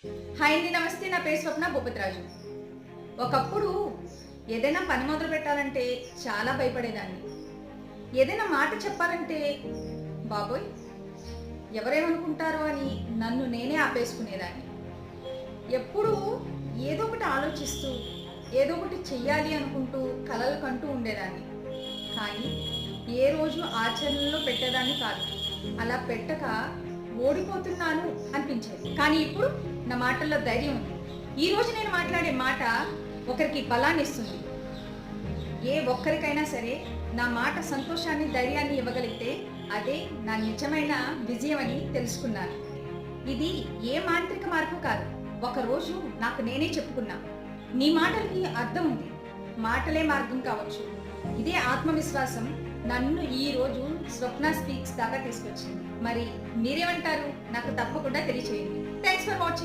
Hi అండి, నమస్తే. నా పేరు స్వప్న భూపతిరాజు. ఒకప్పుడు ఏదైనా పని మొదలు పెట్టాలంటే చాలా భయపడేదాన్ని. ఏదైనా మాట చెప్పాలంటే బాబోయ్ ఎవరేమనుకుంటారో అని నన్ను నేనే ఆపేసుకునేదాన్ని. ఎప్పుడూ ఏదో ఒకటి ఆలోచిస్తూ ఏదో ఒకటి చెయ్యాలి అనుకుంటూ కలలు కంటూ ఉండేదాన్ని. కానీ ఏ రోజు ఆచరణలో పెట్టేదాన్ని కాదు. అలా పెట్టక ఓడిపోతున్నాను అనిపించేది. కానీ ఇప్పుడు నా మాటల్లో ధైర్యం ఉంది. ఈ రోజు నేను మాట్లాడే మాట ఒకరికి బలాన్ని ఇస్తుంది. ఏ ఒక్కరికైనా సరే నా మాట సంతోషాన్ని, ధైర్యాన్ని ఇవ్వగలిగితే అదే నా నిజమైన విజయం అని తెలుసుకున్నాను. ఇది ఏ మాంత్రిక మార్గం కాదు. ఒకరోజు నాకు నేనే చెప్పుకున్నా, నీ మాటలకి అర్థం ఉంది, మాటలే మార్గం కావచ్చు. ఇదే ఆత్మవిశ్వాసం నన్ను ఈ రోజు స్వప్న స్పీక్స్ దాకా తీసుకొచ్చింది. మరి మీరేమంటారు? నాకు తప్పకుండా తెలియచేయండి. Thanks for watching.